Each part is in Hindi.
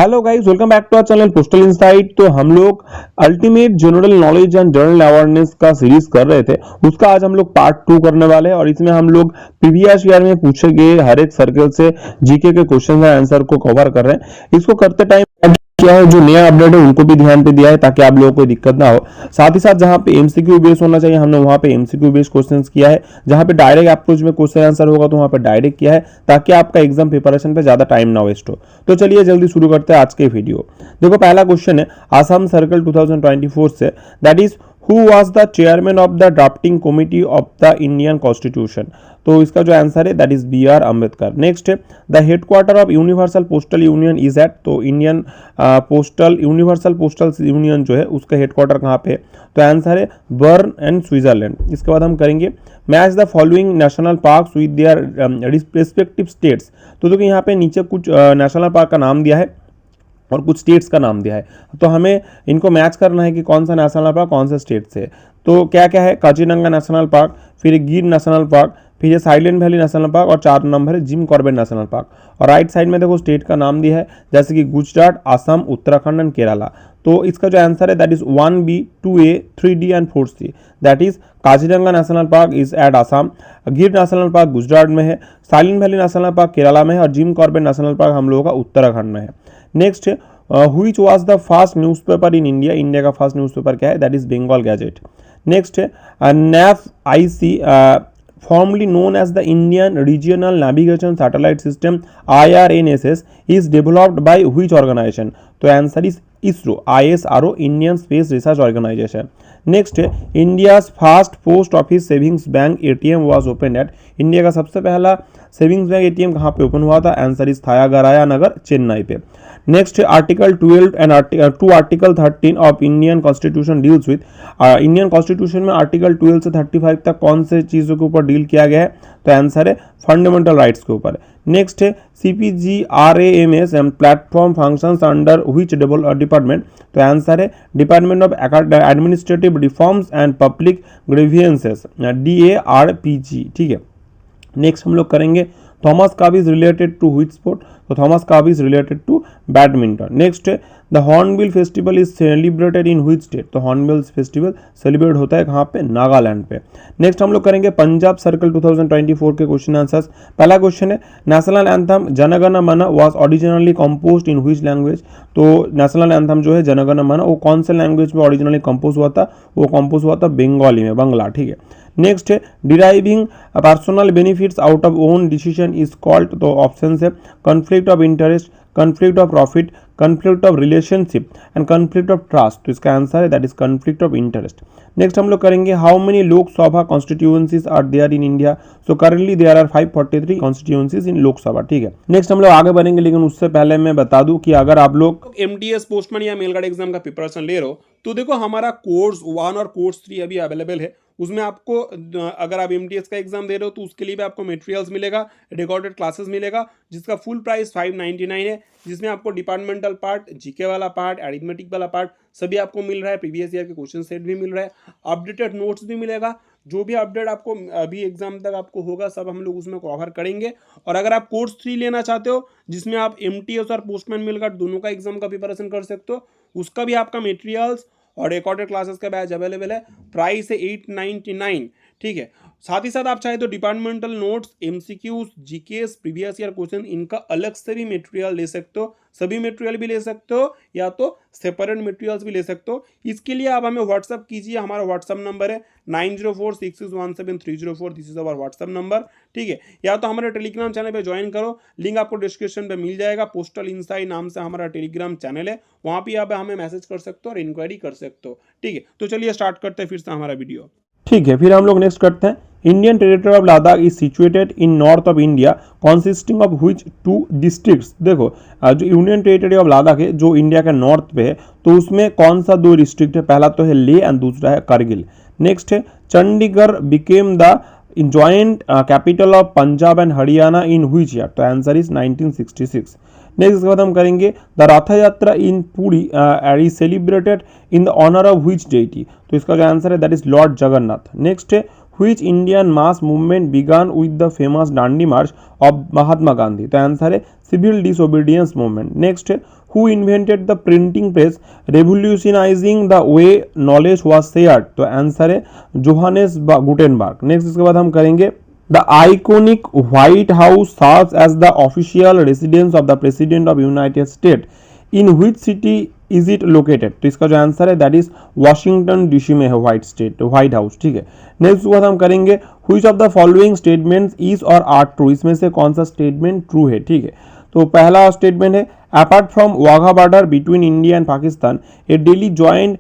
Hello guys, welcome back to our channel Postal Insight. तो हम लोग ultimate general knowledge and general awareness का सीरीज कर रहे थे, उसका आज हम लोग पार्ट 2 करने वाले हैं। और इसमें हम लोग प्रीवियस ईयर में पूछे गए हर एक सर्कल से जीके के क्वेश्चन एंड आंसर को कवर कर रहे हैं। इसको करते टाइम क्या है, जो नया अपडेट है उनको भी ध्यान पे दिया है ताकि आप लोगों को दिक्कत ना हो। साथ ही साथ जहां पे एमसीक्यू बेस होना चाहिए हमने वहां पे एमसीक्यू बेस क्वेश्चंस किया है। जहां पे डायरेक्ट अप्रोच में क्वेश्चन आंसर होगा तो वहां पे डायरेक्ट किया है ताकि आपका एग्जाम प्रिपरेशन पे ज्यादा टाइम ना वेस्ट हो। तो चलिए जल्दी शुरू करते हैं आज के वीडियो। देखो, पहला क्वेश्चन है आसाम सर्कल 2024 से, that is who was the chairman of the drafting committee of the Indian constitution. तो इसका जो आंसर है that is B R Ambedkar. Next है the headquarter of universal postal union is at. तो Indian postal universal postal union जो है उसका हेडक्वार्टर कहाँ पे है? तो आंसर है बर्न एंड स्विट्जरलैंड। इसके बाद हम करेंगे match the following national parks with their respective states. तो देखो यहाँ पे नीचे कुछ नेशनल पार्क का नाम दिया है और कुछ स्टेट्स का नाम दिया है, तो हमें इनको मैच करना है कि कौन सा नेशनल पार्क कौन से स्टेट से है। तो क्या क्या है? काजीरंगा नेशनल पार्क, फिर गिर नेशनल पार्क, फिर ये साइलेंट वैली नेशनल पार्क और 4 नंबर है जिम कॉर्बेट नेशनल पार्क। और राइट साइड में देखो स्टेट का नाम दिया है जैसे कि गुजरात, असम, उत्तराखंड एंड केरला। तो इसका जो आंसर है that is 1B, 2A, 3D and 4C। That is Kaziranga National Park is at Assam, Gir National Park Gujarat में है, Silent Valley National Park Kerala में है और जिम कॉर्बेट नेशनल पार्क हम लोगों का उत्तराखंड में है। नेक्स्ट है which was the first newspaper in India। India का फर्स्ट न्यूज़पेपर क्या है? That is Bengal Gazette. Next है NAV-IC formerly known as the Indian Regional Navigation Satellite System IRNSS is developed by which organization? तो answer is ISRO, ISRO, Indian space research organisation. Next है India's first post office savings bank ATM was open at. India का सबसे पहला सेविंग्स बैंक ATM कहाँ पे ओपन हुआ था? आंसर इज थायागराया नगर, चेन्नई पे। नेक्स्ट है article 12 and article 13 of Indian constitution deals with. Indian constitution में आर्टिकल 12 से 35 तक कौन से चीज़ों के ऊपर डील किया गया है? तो आंसर है फंडामेंटल राइट्स के ऊपर। नेक्स्ट है CPGRAMS and platform functions under which department. तो आंसर है department of administrative reforms and public grievances, DARPG। ठीक है। नेक्स्ट हम लोग करेंगे Thomas cup is related to which sport. तो Thomas cup is related to badminton. Next है the hornbill festival is celebrated in which state. तो हॉर्नबिल फेस्टिवल सेलिब्रेट होता है कहाँ पे? नागालैंड पे। नेक्स्ट हम लोग करेंगे पंजाब सर्कल 2024 के क्वेश्चन आंसर्स। पहला क्वेश्चन है नेशनल एंथम जनगण मन was originally composed in which language. तो नेशनल एंथम जो है जनगण मन वो कौन से लैंग्वेज में ओरिजिनली कंपोज हुआ था? वो कंपोज हुआ था बंगाली में, बंगला। ठीक है। नेक्स्ट है deriving personal benefits out of own decision is called. तो ऑप्शन है conflict of interest, conflict of profit, conflict of relationship and conflict of trust. तो इसका आंसर है that is conflict of interest. Next हम लोग करेंगे how many Lok Sabha constituencies are there in India. So currently there are 543 constituencies in Lok Sabha. ठीक है। नेक्स्ट हम लोग आगे बढ़ेंगे, लेकिन उससे पहले मैं बता दूं कि अगर आप लोग MTS पोस्टमैन या मेलगार्ड एग्जाम का प्रिपरेशन ले रहे हो तो देखो हमारा कोर्स 1 और कोर्स 3 अभी अवेलेबल है। उसमें आपको अगर आप MTS का एग्जाम दे रहे हो तो उसके लिए भी आपको मटेरियल्स मिलेगा, रिकॉर्डेड क्लासेस मिलेगा, जिसका फुल प्राइस 599 है, जिसमें आपको डिपार्टमेंटल पार्ट, जीके वाला पार्ट, एरिथमेटिक वाला पार्ट सभी आपको मिल रहा है। प्रीवियस ईयर के क्वेश्चन सेट भी मिल रहा है, अपडेटेड नोट्स भी मिलेगा। जो भी अपडेट आपको अभी एग्जाम तक आपको होगा सब हम लोग उसमें कवर करेंगे। और अगर आप कोर्स 3 लेना चाहते हो जिसमें आप MTS और पोस्टमैन मेलगार्ड दोनों का एग्जाम का प्रिपरेशन कर सकते हो, उसका भी आपका मटेरियल्स और रिकॉर्डेड क्लासेस का बैच अवेलेबल है। प्राइस है 899। ठीक है। साथ ही साथ आप चाहे तो departmental notes, MCQs, GKs, previous year question इनका अलग से भी मटेरियल ले सकते हो। सभी मटेरियल भी ले सकते हो या तो सेपरेट मटेरियल्स भी ले सकते हो। इसके लिए आप हमें व्हाट्सअप कीजिए। हमारा व्हाट्सअप नंबर है 9046617304। This is our WhatsApp number. ठीक है। या तो हमारे टेलीग्राम चैनल पे ज्वाइन करो, लिंक आपको डिस्क्रिप्शन पे मिल जाएगा। पोस्टल इनसाइट नाम से हमारा टेलीग्राम चैनल है, वहाँ पे आप हमें मैसेज कर सकते हो और इंक्वायरी कर सकते हो। ठीक है। तो चलिए स्टार्ट करते हैं फिर से हमारा वीडियो। ठीक है। फिर हम लोग नेक्स्ट करते हैं Indian territory of Ladakh is situated in north of India consisting of which 2 districts. देखो जो यूनियन टेरिटरी ऑफ लद्दाख है जो इंडिया के नॉर्थ पे है, तो उसमें कौन सा 2 डिस्ट्रिक्ट है? पहला तो है लेह एंड दूसरा है कारगिल। नेक्स्ट है Chandigarh became the joint capital of Punjab and Haryana in which year. तो आंसर इज 1966। नेक्स्ट इसके बाद हम करेंगे the Rath Yatra in Puri is celebrated in the honour of which deity. तो इसका जो आंसर है that is lord Jagannath. Next है which Indian mass movement began with the famous Dandi March of Mahatma Gandhi। तो आंसर है सिविल डिसोबीडियंस मूवमेंट। नेक्स्ट है who invented the printing press revolutionising the way knowledge was shared, तो आंसर है जोहानेस गुटेनबर्ग। नेक्स्ट इसके बाद हम करेंगे the iconic White House serves as the official residence of the president of United State, in which city is it located, तो इसका जो आंसर है दैट इज वॉशिंगटन डीसी में है व्हाइट हाउस, ठीक है। नेक्स्ट बात हम करेंगे which of the following statements is और आर ट्रू, इसमें से कौन सा स्टेटमेंट ट्रू है, ठीक है। तो पहला स्टेटमेंट है apart from Wagah border between India and Pakistan a daily joint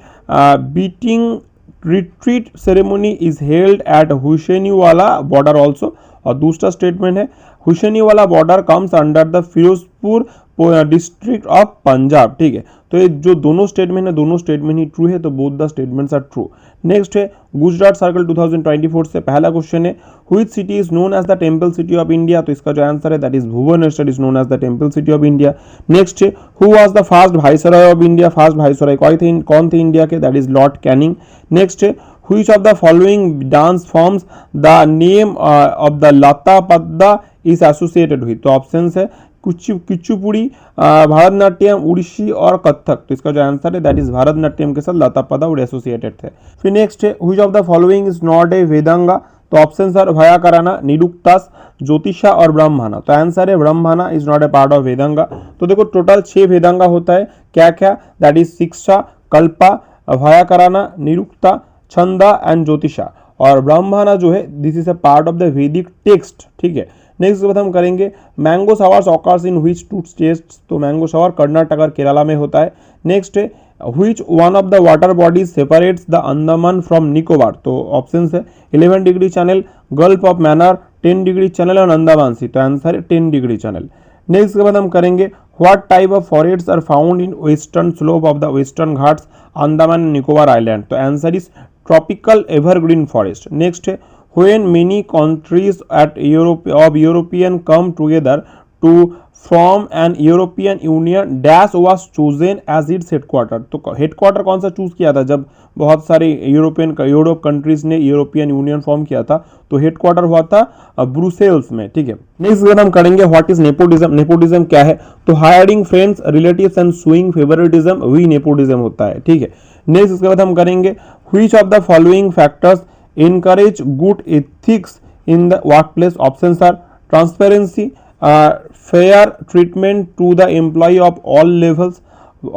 beating retreat ceremony is held at Hussainiwala border also, और दूसरा स्टेटमेंट है Hussainiwala border comes under the Firozpur district of Punjab, ठीक है। तो ये जो दोनों स्टेटमेंट है दोनों स्टेटमेंट ही ट्रू है, तो both the statements are true. Next है गुजरात सर्कल 2024 से पहला क्वेश्चन है which city is known as the temple city of India, तो इसका जो आंसर है that is Bhubaneswar is known as the temple city of India. Next है who was the first viceroy of India, first viceroy कौन थे इंडिया के, that is lord Canning. Next है which of the following dance forms the name of the lata padda is associated with, तो ऑप्शंस है कुचिपुड़ी, भरतनाट्यम, उड़ीसी और कथक, तो इसका जो आंसर है दैट इज भरतनाट्यम के साथ लता पदा एसोसिएटेड थे। फिर नेक्स्ट है which of the following is not a वेदांगा, तो ऑप्शन सर भयाकराना, निरुक्तास, ज्योतिषा और ब्रह्माना, तो आंसर है Brahmana is not a part of Vedanga. तो देखो टोटल 6 वेदांगा होता है, क्या क्या, that is Shiksha, Kalpa, Vyakarana, Nirukta, Chhanda and Jyotisha, और ब्रह्माना जो है this is a part of the Vedic text, ठीक है। नेक्स्ट बात हम करेंगे mango showers occurs in which two states, तो मैंगो शावर कर्नाटक और केरला में होता है। नेक्स्ट है which one of the water bodies separates the Andaman from Nicobar, तो ऑप्शंस है 11 degree channel, gulf of Mannar, 10 degree channel और अंडमान सी, तो आंसर है 10 डिग्री चैनल। नेक्स्ट के बाद हम करेंगे what type of forests are found in western slope of the western Ghats Andaman and Nicobar island, तो answer is tropical evergreen forest. Next है when many countries of European come together to form an European Union dash was chosen as its headquarter, तो हेडक्वार्टर कौन सा चूज किया था जब बहुत सारे यूरोप कंट्रीज ने यूरोपियन यूनियन फॉर्म किया था, तो हेडक्वार्टर हुआ था ब्रुसेल्स में, ठीक है। नेक्स्ट अगर हम करेंगे व्हाट इज नेपोटिज्म, नेपोटिज्म क्या है, तो hiring friends relatives and showing favouritism वही नेपोटिज्म होता है, ठीक है। नेक्स्ट इसके बाद हम करेंगे which of the following factors encourage good ethics in the workplace, options are transparency, fair treatment to the employee of all levels,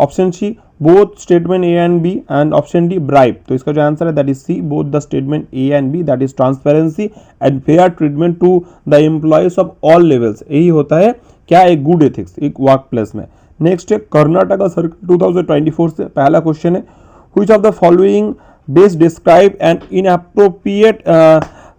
option C both statement A and B, and option D bribe, तो इसका जो आंसर है that is C both the statement A and B, that is transparency and fair treatment to the employees of all levels, यही होता है क्या एक गुड एथिक्स एक वर्क प्लेस में। नेक्स्ट है कर्नाटका सर्कल 2024 से पहला क्वेश्चन है which of the following best describe an inappropriate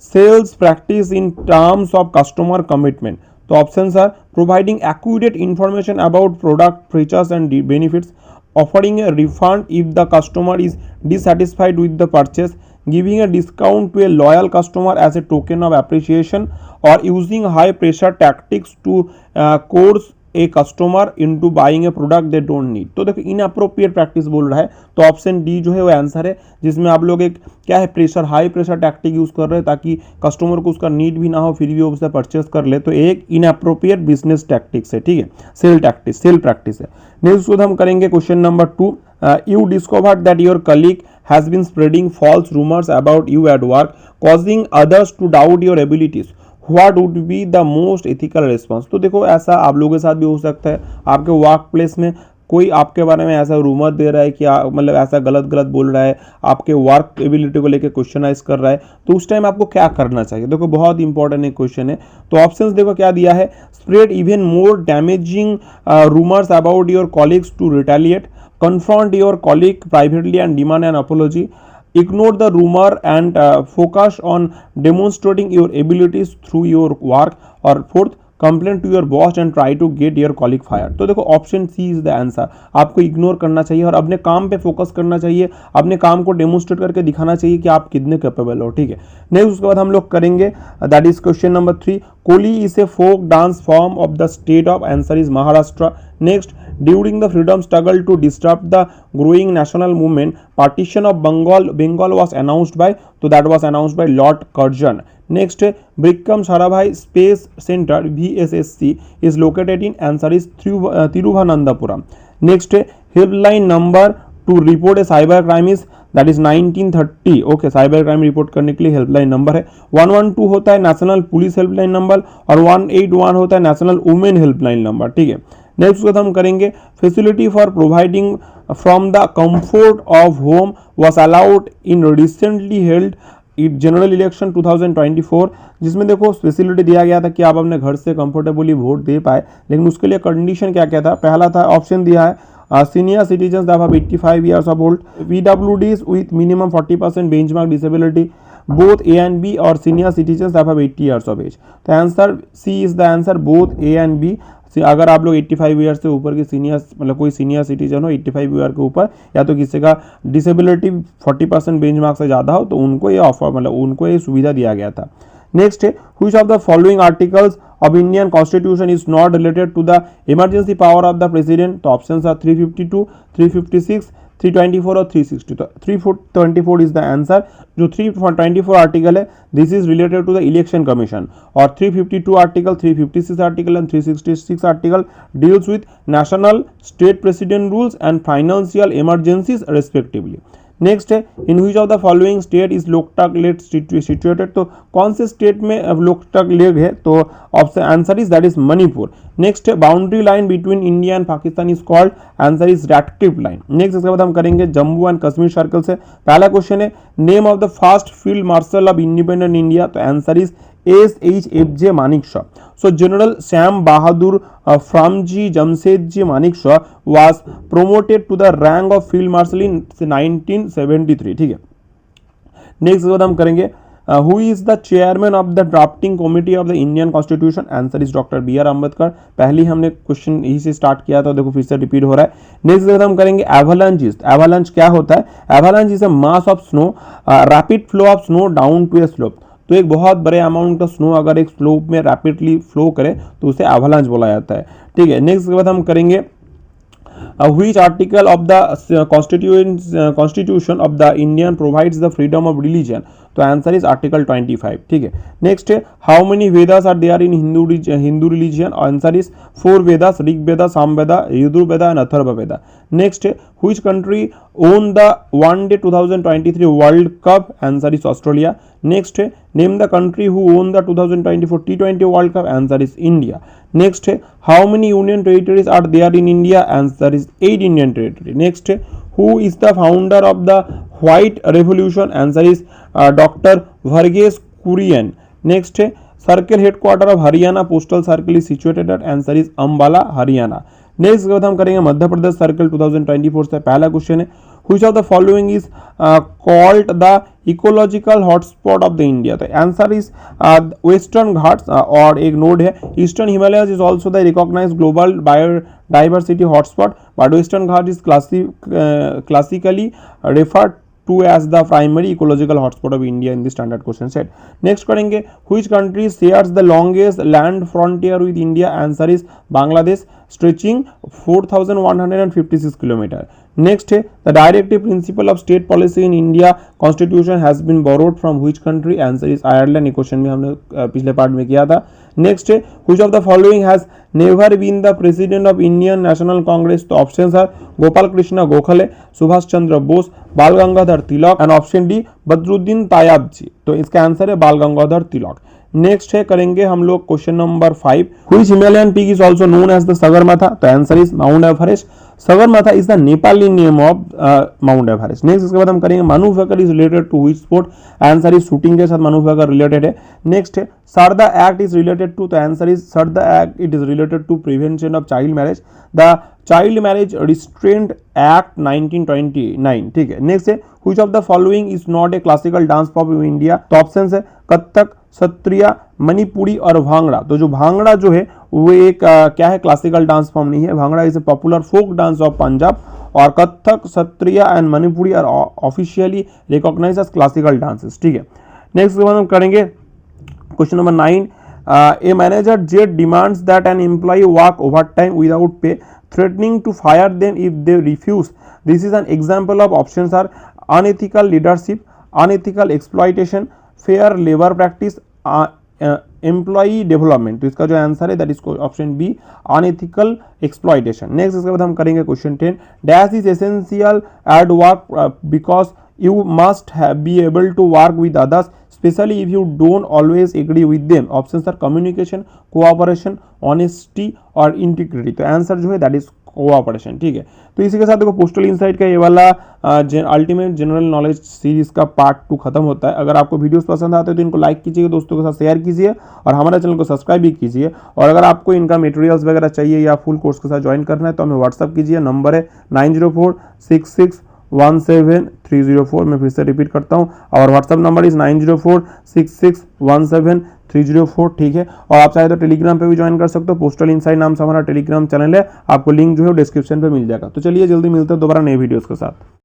sales practice in terms of customer commitment, तो options are providing accurate information about product features and benefits, offering a refund if the customer is dissatisfied with the purchase, giving a discount to a loyal customer as a token of appreciation, or using high pressure tactics to coerce a customer into buying A product they don't need. तो देखो इनअप्रोप्रिएट प्रैक्टिस बोल रहा है, तो ऑप्शन डी जो है वो आंसर है, जिसमें आप लोग एक क्या है pressure high pressure tactic use कर रहे हैं ताकि कस्टमर को उसका नीड भी ना हो फिर भी वो उसे परचेस कर ले, तो एक इनअप्रोप्रिएट बिजनेस टैक्टिक्स है, ठीक है, सेल प्रैक्टिस है। नेक्स्ट हम करेंगे question number 2, you discovered that your colleague has been spreading false rumours about you at work causing others to doubt your abilities, what would be the most ethical response, तो देखो ऐसा आप लोगों के साथ भी हो सकता है, आपके वर्क प्लेस में कोई आपके बारे में ऐसा रूमर दे रहा है कि मतलब ऐसा गलत बोल रहा है, आपके वर्क एबिलिटी को लेकर क्वेश्चनाइज कर रहा है, तो उस टाइम आपको क्या करना चाहिए। देखो बहुत इंपॉर्टेंट एक क्वेश्चन है, तो ऑप्शंस देखो क्या दिया है, spread even more damaging rumours about your colleagues to retaliate, confront your colleague privately and demand an apology, ignore the rumor and focus on demonstrating your abilities through your work, or fourth complain to your boss and try to get your colleague fired। तो देखो option C is the answer, आपको इग्नोर करना चाहिए और अपने काम पे फोकस करना चाहिए, अपने काम को डेमोन्स्ट्रेट करके दिखाना चाहिए कि आप कितने कैपेबल हो, ठीक है। नेक्स्ट उसके बाद हम लोग करेंगे that is question number 3, Koli is a folk dance form of the state of, answer is Maharashtra. Next during the freedom struggle to disturb the growing national movement partition of Bengal was announced by, तो that was announced by lord Curzon. Next है Vikram Sarabhai space centre VSSC is located in, answer is Thiruvananthapuram. Next है helpline number to report a cyber crime is that is 1930। Okay, cyber crime report करने के लिए हेल्पलाइन नंबर है। 112 होता है नेशनल पुलिस हेल्पलाइन नंबर और 181 होता है नेशनल वुमेन हेल्पलाइन नंबर, ठीक है। नेक्स्ट हम करेंगे facility for providing from the comfort of home was allowed in recently held general election 2024, जिसमें देखो फैसिलिटी दिया गया था कि आप अपने घर से कंफर्टेबली वोट दे पाए, लेकिन उसके लिए कंडीशन क्या क्या था। पहला था ऑप्शन दिया है senior citizen that have 85 years of old, PWDs with minimum 40% benchmark disability, both A and B, और senior citizens that have 80 years of age। तो answer C is the answer, both A and B। अगर आप लोग 85 ईयर से ऊपर की सीनियर मतलब कोई सीनियर सिटीजन हो 85 ईयर के ऊपर, या तो किसी का डिसेबिलिटी 40% बेंचमार्क से ज़्यादा हो, तो उनको ये ऑफर मतलब उनको ये सुविधा दिया गया था। नेक्स्ट है which of the following articles of Indian constitution is not related to the emergency power of the president. तो ऑप्शन आर 352, 356, 324 और 360। तो 324 इज द आंसर। जो 324 आर्टिकल है this is related to the election commission, और 352 article, 356 article and 366 article deals with national state president rules and financial emergencies respectively. Next है in which of the following state is Loktak lake situated. तो कौन से स्टेट में लोकटक लेक है, तो option answer is that is Manipur. Next है boundary line between India and Pakistan is called, answer is Radcliffe line. Next इसके बाद हम करेंगे जम्मू एंड कश्मीर सर्कल से। पहला क्वेश्चन है name of the first field marshal of independent India. तो answer is SHFJ Manekshaw. So General Sam Bahadur Framji Jamshedji Manekshaw was promoted to the rank of Field Marshal in 1973, ठीक है। नेक्स्ट बात हम करेंगे who is the chairman of the drafting committee of the Indian constitution. Answer is doctor BR Ambedkar. पहले हमने क्वेश्चन यही से स्टार्ट किया था, देखो फिर से रिपीट हो रहा है। नेक्स्ट बात हम करेंगे एवलांच। एवलांच क्या होता है? Avalanche is a mass of snow, rapid flow of snow down to a slope. तो एक बहुत बड़े अमाउंट का स्नो अगर एक स्लोप में रैपिडली फ्लो करे तो उसे एवलांच बोला जाता है, ठीक है। नेक्स्ट के बाद हम करेंगे which article of the constitution of the Indian provides the freedom of religion। तो आंसर इज आर्टिकल 25, ठीक है। नेक्स्ट है how many Vedas are there in Hindu religion. Answer is 4 Vedas, Rig Veda, Sama Veda, Yajurveda Veda and Atharva Veda. Next है which country won the one day 2023 world cup. Answer is Australia. Next है name the country who won the 2024 T20 world cup. Answer is India. Next है how many union territories are there in India. Answer is 8 union territory. Next है who is the founder of the white revolution. Answer is doctor Verghese Kurien. Next है circle headquarter of Haryana postal circle is situated at. Answer is Ambala Haryana. Next बात हम करेंगे मध्य प्रदेश सर्किल 2024 से। पहला क्वेश्चन है which of the following is called the ecological hotspot of the India। तो आंसर इज वेस्टर्न घाट्स, और एक नोड है eastern Himalayas is also the recognised global biodiversity hotspot, but western Ghat is classically referred to as the primary ecological hotspot of India in the standard question set। next करेंगे which country shares the longest land frontier with India। answer is Bangladesh stretching 4156 km। next है the directive principle of state policy in India constitution has been borrowed from which country। answer is Ireland। ये क्वेश्चन भी हमने पिछले पार्ट में किया था। नेक्स्ट है which of the following has never been the president of Indian National Congress। तो ऑप्शंस आर गोपाल कृष्ण गोखले, सुभाष चंद्र बोस, बाल Gangadhar Tilak and option D Badruddin तायाब जी। तो इसका आंसर है बाल गंगाधर तिलक। नेक्स्ट है करेंगे हम लोग question number 5 which Himalayan peak is also known as the Sagarmatha. तो answer is mount Everest. Sagarmatha is the Nepali name of mount Everest. Next इसके बाद हम करेंगे Manu Bhaker is related to which sport. Answer is shooting के साथ मनु भाकर रिलेटेड है। नेक्स्ट है Sarda act is related to. तो answer is Sarda act it is related to prevention of child marriage, the child marriage restraint act 1929, ठीक है। नेक्स्ट है which of the following is not A classical dance form in India. तो ऑप्शंस है कथक, सत्रिया, मणिपुरी और भांगड़ा। तो जो भांगड़ा जो है वो एक क्या है क्लासिकल डांस फॉर्म नहीं है। Bhangra is a popular folk dance of Punjab, और Kathak, Sattriya and Manipuri are officially recognised as classical dances, ठीक है। नेक्स्ट हम करेंगे question number 9 a manager jet demands that an employ work overtime without pay threatening to fire them if they refuse। this is an example of options are unethical leadership, unethical exploitation, fair labor practice, employee development, तो इसका जो आंसर है that is option B unethical exploitation. Next इसके बाद हम करेंगे question 10, dash is essential at work because you must be able to work with others especially if you don't always agree with them। options are communication, cooperation, honesty और integrity। तो आंसर जो है दैट इज कोऑपरेशन। ठीक है, तो इसी के साथ देखो पोस्टल इनसाइट का ये वाला अल्टीमेट जनरल नॉलेज सीरीज का पार्ट 2 खत्म होता है। अगर आपको वीडियोस पसंद आते हैं तो इनको लाइक कीजिए, दोस्तों के साथ शेयर कीजिए और हमारे चैनल को सब्सक्राइब भी कीजिए। और अगर आपको इनका मटेरियल्स वगैरह चाहिए या फुल कोर्स के साथ ज्वाइन करना है तो हमें व्हाट्सअप कीजिए, नंबर है 9046617304। मैं फिर से रिपीट करता हूं, और व्हाट्सअप नंबर इज 9046617304। ठीक है, और आप चाहे तो टेलीग्राम पे भी ज्वाइन कर सकते हो, पोस्टल इनसाइट नाम से हमारा टेलीग्राम चैनल है, आपको लिंक जो है डिस्क्रिप्शन पे मिल जाएगा। तो चलिए जल्दी मिलते हैं दोबारा नए वीडियोस के साथ।